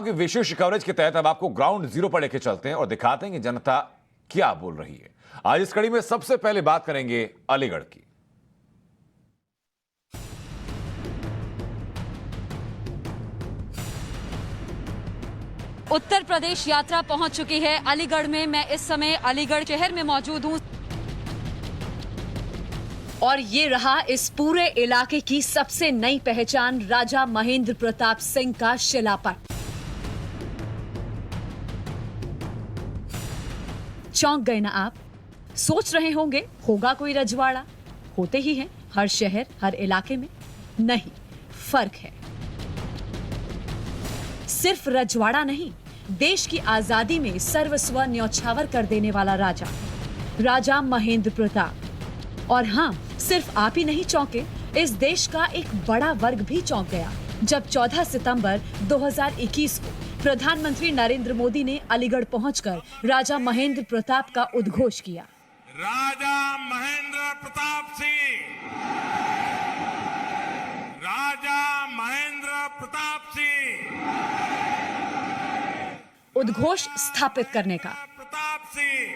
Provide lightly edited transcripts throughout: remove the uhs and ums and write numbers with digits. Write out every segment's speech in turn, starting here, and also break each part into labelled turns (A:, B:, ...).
A: कि विशेष कवरेज के तहत अब आपको ग्राउंड जीरो पर लेके चलते हैं और दिखाते हैं कि जनता क्या बोल रही है। आज इस कड़ी में सबसे पहले बात करेंगे अलीगढ़ की।
B: उत्तर प्रदेश यात्रा पहुंच चुकी है अलीगढ़ में। मैं इस समय अलीगढ़ शहर में मौजूद हूं और ये रहा इस पूरे इलाके की सबसे नई पहचान, राजा महेंद्र प्रताप सिंह का शिलापट। चौंक गए ना आप? सोच रहे होंगे होगा कोई रजवाड़ा। होते ही हैं हर शहर हर इलाके में। नहीं, फर्क है। सिर्फ रजवाड़ा नहीं, देश की आजादी में सर्वस्व न्यौछावर कर देने वाला राजा, राजा महेंद्र प्रताप। और हाँ, सिर्फ आप ही नहीं चौंके, इस देश का एक बड़ा वर्ग भी चौंक गया जब 14 सितंबर 2021 को प्रधानमंत्री नरेंद्र मोदी ने अलीगढ़ पहुंचकर राजा महेंद्र प्रताप का उद्घोष किया।
C: राजा महेंद्र प्रताप सिंह, राजा महेंद्र प्रताप सिंह,
B: उद्घोष स्थापित करने का,
C: प्रताप सिंह,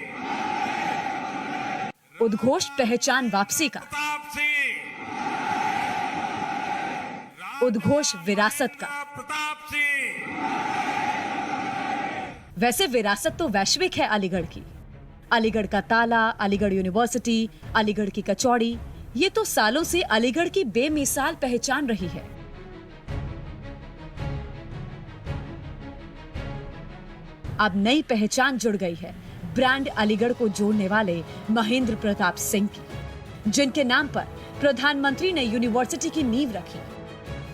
B: उद्घोष पहचान वापसी का,
C: प्रताप सिंह,
B: उद्घोष विरासत का।
C: प्रताप सिंह।
B: वैसे विरासत तो वैश्विक है अलीगढ़ की। अलीगढ़ का ताला, अलीगढ़ यूनिवर्सिटी, अलीगढ़ की कचौड़ी, ये तो सालों से अलीगढ़ की बेमिसाल पहचान रही है। अब नई पहचान जुड़ गई है ब्रांड अलीगढ़ को जोड़ने वाले महेंद्र प्रताप सिंह की, जिनके नाम पर प्रधानमंत्री ने यूनिवर्सिटी की नींव रखी।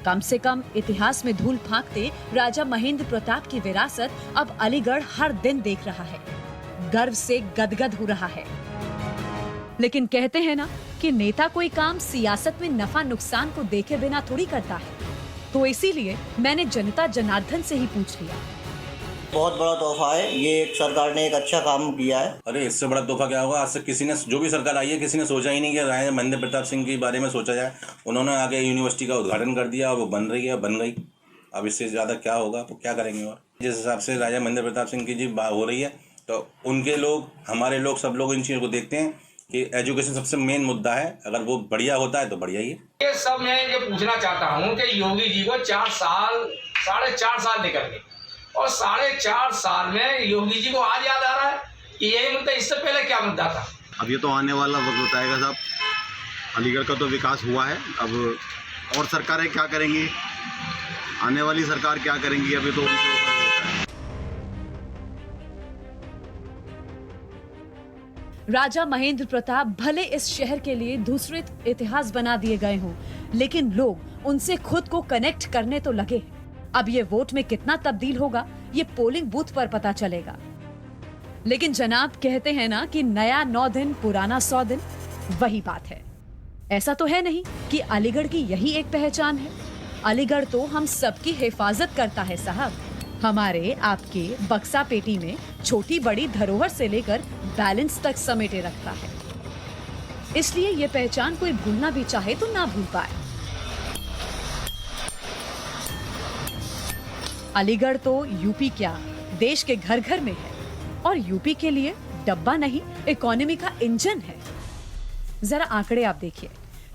B: कम से कम इतिहास में धूल फांकते राजा महेंद्र प्रताप की विरासत अब अलीगढ़ हर दिन देख रहा है, गर्व से गदगद हो रहा है। लेकिन कहते हैं ना कि नेता कोई काम सियासत में नफा नुकसान को देखे बिना थोड़ी करता है, तो इसीलिए मैंने जनता जनार्दन से ही पूछ लिया।
D: बहुत बड़ा तोहफा है ये, एक सरकार ने एक अच्छा काम किया है।
E: अरे इससे बड़ा तोहफा क्या होगा। आज से किसी ने, जो भी सरकार आई है, किसी ने सोचा ही नहीं कि राजा महेंद्र प्रताप सिंह के बारे में सोचा जाए। उन्होंने आगे यूनिवर्सिटी का उद्घाटन कर दिया और वो बन रही है, बन गई। अब इससे ज़्यादा क्या होगा, तो क्या करेंगे। और जिस हिसाब से राजा महेंद्र प्रताप सिंह की जी बात हो रही है, तो उनके लोग, हमारे लोग, सब लोग इन चीज़ों को देखते हैं कि एजुकेशन सबसे मेन मुद्दा है। अगर वो बढ़िया होता है तो बढ़िया ही है।
F: ये सब मैं ये पूछना चाहता हूँ कि योगी जी को 4 साल, 4.5 साल निकल गए और 4.5 साल में योगी जी को आज याद आ रहा है कि यही मुद्दा, इससे पहले क्या मुद्दा था।
G: अब ये तो आने वाला वक्त बताएगा साहब। अलीगढ़ का तो विकास हुआ है, अब और सरकारें क्या करेंगी, आने वाली सरकार क्या करेंगी, अभी तो उनके ऊपर होता है।
B: राजा महेंद्र प्रताप भले इस शहर के लिए दूसरे इतिहास बना दिए गए हों, लेकिन लोग उनसे खुद को कनेक्ट करने तो लगे। अब ये वोट में कितना तब्दील होगा, ये पोलिंग बूथ पर पता चलेगा। लेकिन जनाब, कहते हैं ना कि नया 9 दिन पुराना 100 दिन, वही बात है। ऐसा तो है नहीं कि अलीगढ़ की यही एक पहचान है। अलीगढ़ तो हम सबकी हिफाजत करता है साहब। हमारे आपके बक्सा पेटी में छोटी बड़ी धरोहर से लेकर बैलेंस तक समेटे रखता है। इसलिए ये पहचान कोई भूलना भी चाहे तो ना भूल पाए। अलीगढ़ तो यूपी क्या, देश के घर घर में है और यूपी के लिए डब्बा नहीं, इकोनॉमी का इंजन है। जरा आंकड़े आप देखिए।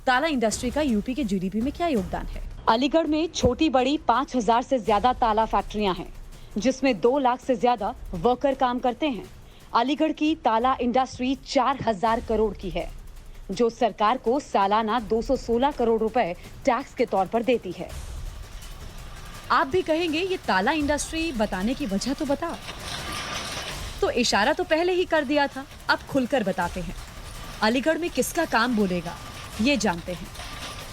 B: ताला इंडस्ट्री का यूपी के जीडीपी में क्या योगदान है। अलीगढ़ में छोटी बड़ी 5000 से ज्यादा ताला फैक्ट्रियां हैं, जिसमें 2 लाख से ज्यादा वर्कर काम करते हैं। अलीगढ़ की ताला इंडस्ट्री 4000 करोड़ की है, जो सरकार को सालाना 216 करोड़ रुपए टैक्स के तौर पर देती है। आप भी कहेंगे ये ताला इंडस्ट्री बताने की वजह तो बता। तो इशारा तो पहले ही कर दिया था, अब खुलकर बताते हैं। अलीगढ़ में किसका काम बोलेगा, ये जानते हैं,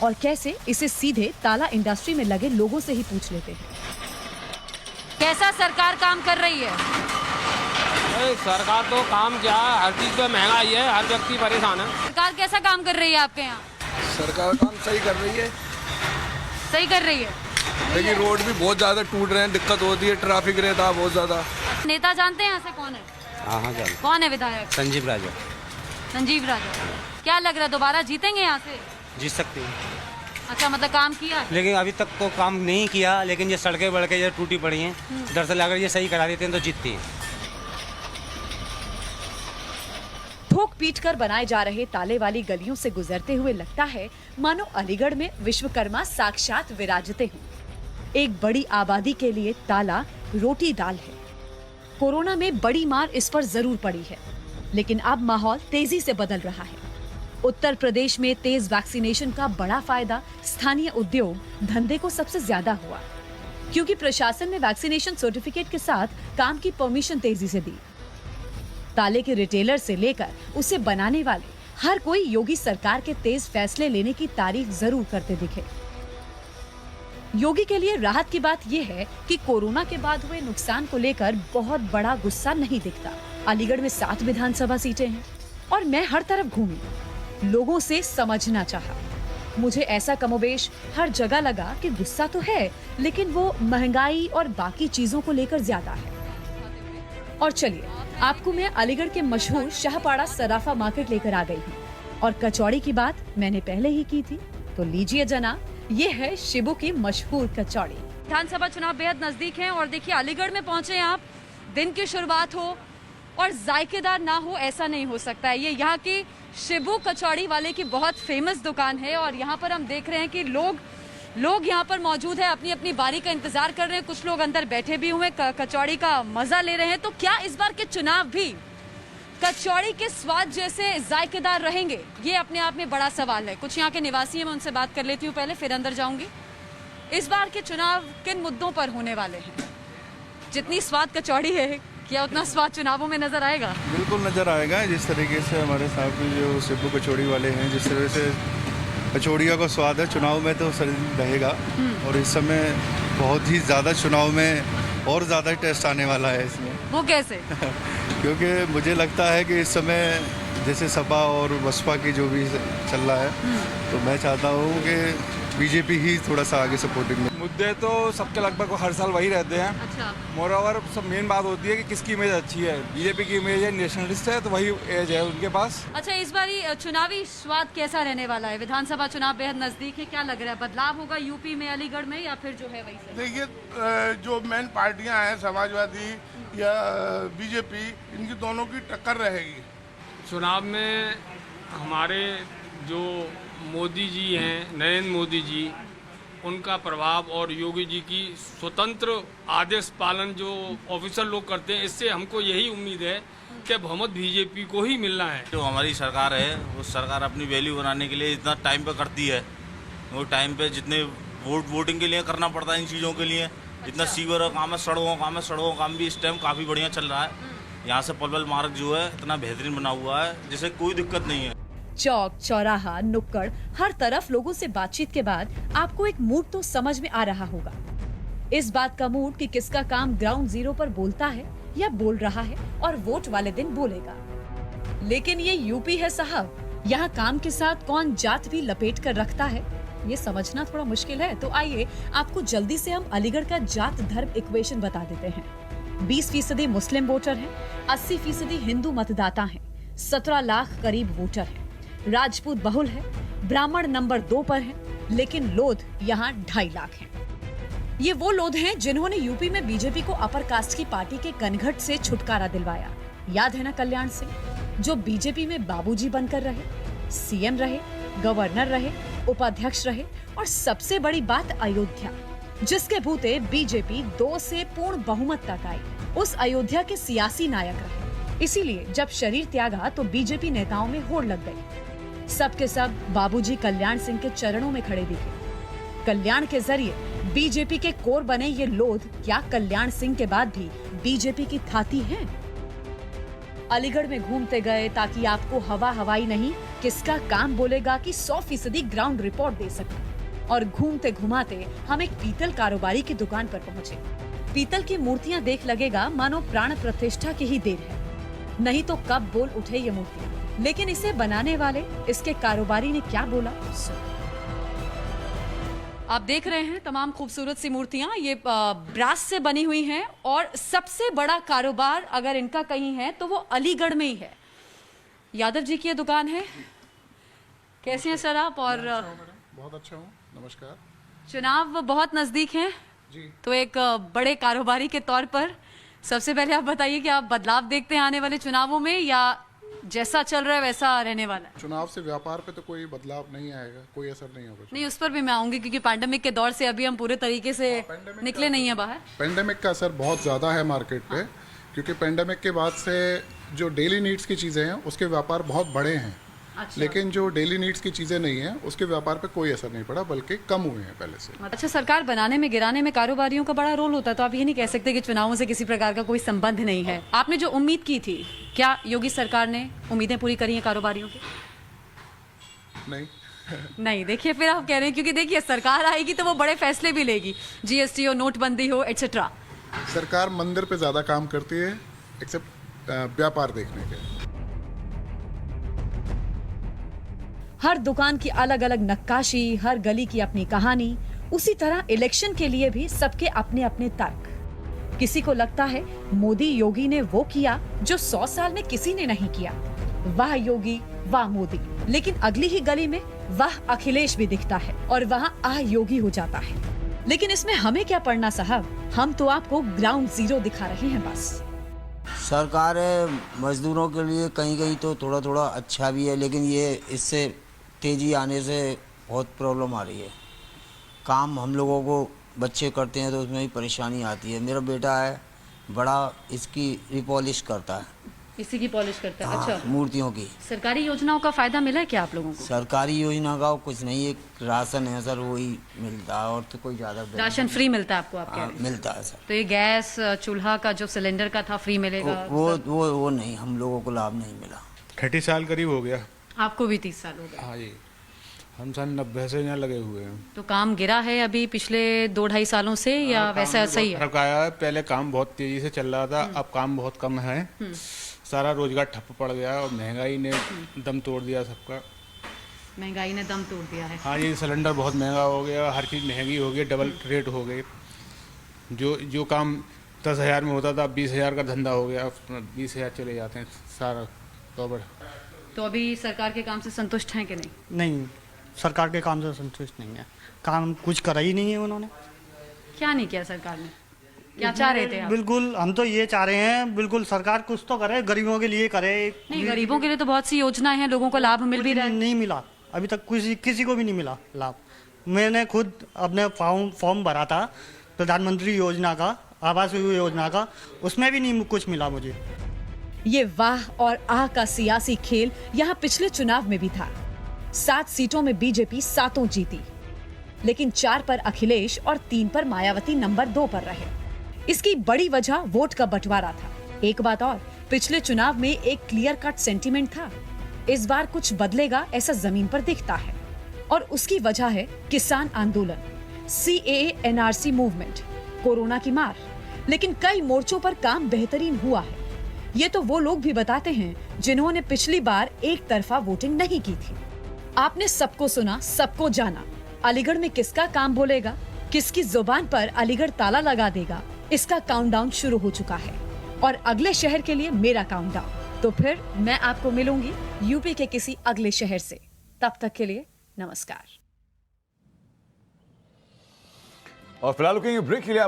B: और कैसे इसे सीधे ताला इंडस्ट्री में लगे लोगों से ही पूछ लेते हैं। कैसा सरकार काम कर रही है?
H: सरकार तो काम क्या है, हर चीज पे महंगाई है, हर व्यक्ति परेशान है।
B: सरकार कैसा काम कर रही है आपके यहाँ?
I: सरकार काम सही कर रही है।
B: सही कर रही है,
I: लेकिन रोड भी बहुत ज्यादा टूट रहे हैं, दिक्कत होती है, ट्रैफिक रहता है बहुत ज्यादा।
B: नेता जानते हैं यहाँ से कौन है?
H: हाँ,
B: कौन है विधायक?
H: संजीव राजा।
B: संजीव राजा। क्या लग रहा है दोबारा जीतेंगे यहाँ से?
H: जीत सकते हैं।
B: अच्छा, मतलब काम किया?
J: लेकिन अभी तक तो काम नहीं किया, लेकिन ये सड़कें बढ़ के ये टूटी पड़ी हैं। दरअसल अगर ये सही करा देते हैं तो जीतती है।
B: ठोक पीट कर बनाए जा रहे ताले वाली गलियों से गुजरते हुए लगता है मानो अलीगढ़ में विश्वकर्मा साक्षात विराजते हों। एक बड़ी आबादी के लिए ताला रोटी दाल है। कोरोना में बड़ी मार इस पर जरूर पड़ी है, लेकिन अब माहौल तेजी से बदल रहा है। उत्तर प्रदेश में तेज वैक्सीनेशन का बड़ा फायदा स्थानीय उद्योग धंधे को सबसे ज्यादा हुआ, क्योंकि प्रशासन ने वैक्सीनेशन सर्टिफिकेट के साथ काम की परमिशन तेजी से दी। ताले के रिटेलर से लेकर उसे बनाने वाले हर कोई योगी सरकार के तेज फैसले लेने की तारीफ जरूर करते दिखे। योगी के लिए राहत की बात यह है कि कोरोना के बाद हुए नुकसान को लेकर बहुत बड़ा गुस्सा नहीं दिखता। अलीगढ़ में 7 विधानसभा सीटें हैं और मैं हर तरफ घूमी, लोगों से समझना चाहा। मुझे ऐसा कमोबेश हर जगह लगा कि गुस्सा तो है, लेकिन वो महंगाई और बाकी चीजों को लेकर ज्यादा है। और चलिए, आपको मैं अलीगढ़ के मशहूर शाहपाड़ा सराफा मार्केट लेकर आ गई हूँ। और कचौड़ी की बात मैंने पहले ही की थी, तो लीजिए जनाब, ये है शिबू की मशहूर कचौड़ी। विधानसभा चुनाव बेहद नजदीक है और देखिए अलीगढ़ में पहुंचे आप, दिन की शुरुआत हो और जायकेदार ना हो ऐसा नहीं हो सकता है। ये यहाँ की शिबू कचौड़ी वाले की बहुत फेमस दुकान है और यहाँ पर हम देख रहे हैं कि लोग यहाँ पर मौजूद है, अपनी अपनी बारी का इंतजार कर रहे हैं। कुछ लोग अंदर बैठे भी हुए कचौड़ी का मजा ले रहे हैं। तो क्या इस बार के चुनाव भी कचौड़ी के स्वाद जैसे जायकेदार रहेंगे? ये अपने आप में बड़ा सवाल है। कुछ यहाँ के निवासी हैं, मैं उनसे बात कर लेती हूँ पहले, फिर अंदर जाऊंगी। इस बार के चुनाव किन मुद्दों पर होने वाले हैं? जितनी स्वाद कचौड़ी है, क्या उतना स्वाद चुनावों में नजर आएगा?
K: बिल्कुल नजर आएगा। जिस तरीके से हमारे साहब की जो शिबू कचौड़ी वाले हैं, जिस तरह से कचौड़िया का स्वाद है, चुनाव में तो रहेगा। और इस समय बहुत ही ज़्यादा चुनाव में और ज़्यादा टेस्ट आने वाला है इसमें।
B: वो कैसे?
K: क्योंकि मुझे लगता है कि इस समय जैसे सपा और बसपा की जो भी चल रहा है, तो मैं चाहता हूँ कि बीजेपी ही थोड़ा सा आगे सपोर्टिंग में।
I: मुद्दे तो सबके लगभग हर साल वही रहते हैं।
B: अच्छा।
I: मोरओवर सब मेन बात होती है कि किसकी इमेज अच्छी है। बीजेपी की इमेज है, नेशनलिस्ट है, तो वही एज है उनके पास।
B: अच्छा, इस बारी चुनावी स्वाद कैसा रहने वाला है? विधानसभा चुनाव बेहद नजदीक है, क्या लग रहा है? बदलाव होगा यूपी में, अलीगढ़ में, या फिर जो है वही से?
C: देखिए, जो मेन पार्टियां हैं, समाजवादी या बीजेपी, इनकी दोनों की टक्कर रहेगी।
H: चुनाव में हमारे जो मोदी जी हैं, नरेंद्र मोदी जी, उनका प्रभाव और योगी जी की स्वतंत्र आदेश पालन जो ऑफिसर लोग करते हैं, इससे हमको यही उम्मीद है कि बहुमत बीजेपी को ही मिलना है।
E: जो हमारी सरकार है, वो सरकार अपनी वैल्यू बनाने के लिए इतना टाइम पे करती है। वो टाइम पे जितने वोटिंग के लिए करना पड़ता है इन चीज़ों के लिए, इतना सीवर का काम है, सड़कों का काम है, सड़कों का काम भी इस टाइम काफ़ी बढ़िया चल रहा है। यहाँ से पलवल मार्ग जो है इतना बेहतरीन बना हुआ है, जिससे कोई दिक्कत नहीं है।
B: चौक, चौराहा, नुक्कड़, हर तरफ लोगों से बातचीत के बाद आपको एक मूड तो समझ में आ रहा होगा। इस बात का मूड कि किसका काम ग्राउंड जीरो पर बोलता है या बोल रहा है और वोट वाले दिन बोलेगा। लेकिन ये यूपी है साहब, यहाँ काम के साथ कौन जात भी लपेट कर रखता है, ये समझना थोड़ा मुश्किल है। तो आइए आपको जल्दी से हम अलीगढ़ का जात धर्म इक्वेशन बता देते हैं। 20% मुस्लिम वोटर हैं, 80% हिंदू मतदाता हैं, 17 लाख करीब वोटर हैं, राजपूत बहुल है, ब्राह्मण नंबर 2 पर है, लेकिन लोध यहाँ 2.5 लाख हैं। ये वो लोध हैं जिन्होंने यूपी में बीजेपी को अपर कास्ट की पार्टी के कनघट से छुटकारा दिलवाया। याद है ना कल्याण सिंह, जो बीजेपी में बाबूजी बनकर रहे, सीएम रहे, गवर्नर रहे, उपाध्यक्ष रहे और सबसे बड़ी बात अयोध्या, जिसके भूते बीजेपी 2 से पूर्ण बहुमत तक आई। उस अयोध्या के सियासी नायक रहे। इसीलिए जब शरीर त्यागा तो बीजेपी नेताओं में होड़ लग गई। सब के सब बाबूजी कल्याण सिंह के चरणों में खड़े दिखे। कल्याण के जरिए बीजेपी के कोर बने ये लोध क्या कल्याण सिंह के बाद भी बीजेपी की थाती हैं? अलीगढ़ में घूमते गए ताकि आपको हवाई नहीं किसका काम बोलेगा कि 100% ग्राउंड रिपोर्ट दे सके। और घूमते घुमाते हम एक पीतल कारोबारी की दुकान पर पहुंचे। पीतल की मूर्तियां देख लगेगा मानो प्राण प्रतिष्ठा की ही देर है, नहीं तो कब बोल उठे ये मूर्तियां। लेकिन इसे बनाने वाले, इसके कारोबारी ने क्या बोला सुनो। आप देख रहे हैं तमाम खूबसूरत सी मूर्तियां, ये ब्रास से बनी हुई हैं और सबसे बड़ा कारोबार अगर इनका कहीं है तो वो अलीगढ़ में ही है। यादव जी की ये दुकान है। कैसे हैं सर आप? और
C: बहुत अच्छा हूँ। नमस्कार।
B: चुनाव बहुत नजदीक हैं
C: जी।
B: तो एक बड़े कारोबारी के तौर पर सबसे पहले आप बताइए कि आप बदलाव देखते हैं आने वाले चुनावों में, या जैसा चल रहा है वैसा रहने वाला है?
C: चुनाव से व्यापार पे तो कोई बदलाव नहीं आएगा, कोई असर नहीं होगा।
B: नहीं, उस पर भी मैं आऊंगी क्योंकि पैंडेमिक के दौर से अभी हम पूरे तरीके से निकले नहीं है बाहर।
C: पेंडेमिक का असर बहुत ज़्यादा है मार्केट पे, क्योंकि पेंडेमिक के बाद से जो डेली नीड्स की चीज़ें हैं उसके व्यापार बहुत बड़े हैं।
B: अच्छा।
C: लेकिन जो डेली नीड्स की चीज़ें नहीं हैं उसके व्यापार पे कोई असर नहीं पड़ा, बल्कि कम हुए हैं पहले से।
B: अच्छा, सरकार बनाने में गिराने में कारोबारियों का बड़ा रोल होता है, तो आप ये नहीं कह सकते कि चुनावों से किसी प्रकार का कोई संबंध नहीं है। आपने जो उम्मीद की थी, क्या योगी सरकार ने उम्मीदें पूरी करी हैं कारोबारियों की?
C: नहीं।
B: नहीं, देखिए फिर आप कह रहे हैं क्योंकि देखिए सरकार आएगी तो वो बड़े फैसले भी लेगी, जीएसटी हो, नोटबंदी हो, एटसेट्रा।
C: सरकार मंदिर पे ज़्यादा काम करती है एक्सेप्ट व्यापार देखने के।
B: हर दुकान की अलग अलग नक्काशी, हर गली की अपनी कहानी। उसी तरह इलेक्शन के लिए भी सबके अपने अपने तर्क। किसी को लगता है मोदी योगी ने वो किया जो 100 साल में किसी ने नहीं किया, वाह योगी वाह मोदी। लेकिन अगली ही गली में वाह अखिलेश भी दिखता है और वहाँ आह योगी हो जाता है। लेकिन इसमें हमें क्या पढ़ना साहब, हम तो आपको ग्राउंड जीरो दिखा रहे हैं बस।
L: सरकार मजदूरों के लिए कहीं कहीं तो थोड़ा थोड़ा अच्छा भी है, लेकिन ये इससे तेज़ी आने से बहुत प्रॉब्लम आ रही है। काम हम लोगों को बच्चे करते हैं तो उसमें भी परेशानी आती है। मेरा बेटा है बड़ा, इसकी रिपॉलिश करता है,
B: इसी की पॉलिश करता है।
L: हाँ,
B: अच्छा,
L: मूर्तियों की।
B: सरकारी योजनाओं का फायदा मिला है क्या आप लोगों को?
L: सरकारी योजना का कुछ नहीं, एक राशन है सर, वही मिलता है और तो कोई ज़्यादा
B: राशन फ्री मिलता है आपको? आप कह रहे हैं
L: मिलता है सर।
B: तो ये गैस चूल्हा का जो सिलेंडर का था फ्री मिलेगा?
L: वो नहीं, हम लोगों को लाभ नहीं मिला।
K: 30 साल करीब हो गया।
B: आपको भी 30 साल हो गए?
K: हाँ जी, हम सन 90 से यहाँ लगे हुए हैं।
B: तो काम गिरा है अभी पिछले 2-2.5 सालों से, या वैसा ऐसा ही है?
K: फर्क आया है, पहले काम बहुत तेजी से चल रहा था, अब काम बहुत कम है। सारा रोजगार ठप पड़ गया और महंगाई ने दम तोड़ दिया सबका।
B: महंगाई ने दम तोड़ दिया है।
K: हाँ, ये सिलेंडर बहुत महंगा हो गया, हर चीज़ महंगी हो गई, डबल रेट हो गई। जो काम 10,000 में होता था 20,000 का धंधा हो गया, 20,000 चले जाते हैं सारा कवर।
B: तो अभी सरकार के काम से संतुष्ट हैं कि नहीं?
M: नहीं, सरकार के काम से संतुष्ट नहीं है। काम कुछ करा ही नहीं है उन्होंने।
B: क्या नहीं किया सरकार ने? क्या चाह रहे थे आप?
M: बिल्कुल, हम तो ये चाह रहे हैं बिल्कुल सरकार कुछ तो करे, गरीबों के लिए करे।
B: नहीं, गरीबों के लिए तो बहुत सी योजनाएं हैं, लोगों को लाभ मिल भी रहा है।
M: नहीं मिला अभी तक, किसी को भी नहीं मिला लाभ। मैंने खुद अपने फॉर्म भरा था प्रधानमंत्री योजना का, आवास योजना का, उसमें भी नहीं कुछ मिला मुझे।
B: ये वाह और आह का सियासी खेल यहाँ पिछले चुनाव में भी था। 7 सीटों में बीजेपी 7 जीती, लेकिन 4 पर अखिलेश और 3 पर मायावती नंबर 2 पर रहे। इसकी बड़ी वजह वोट का बंटवारा था। एक बात और, पिछले चुनाव में एक क्लियर कट सेंटीमेंट था, इस बार कुछ बदलेगा ऐसा जमीन पर दिखता है। और उसकी वजह है किसान आंदोलन, CAA NRC मूवमेंट, कोरोना की मार। लेकिन कई मोर्चों पर काम बेहतरीन हुआ है। ये तो वो लोग भी बताते हैं जिन्होंने पिछली बार एक तरफा वोटिंग नहीं की थी। आपने सबको सुना, सबको जाना। अलीगढ़ में किसका काम बोलेगा, किसकी जुबान पर अलीगढ़ ताला लगा देगा, इसका काउंटडाउन शुरू हो चुका है। और अगले शहर के लिए मेरा काउंटडाउन। तो फिर मैं आपको मिलूंगी यूपी के किसी अगले शहर से। तब तक के लिए नमस्कार।
A: और फिलहाल रुकेंगे ब्रेक के लिए।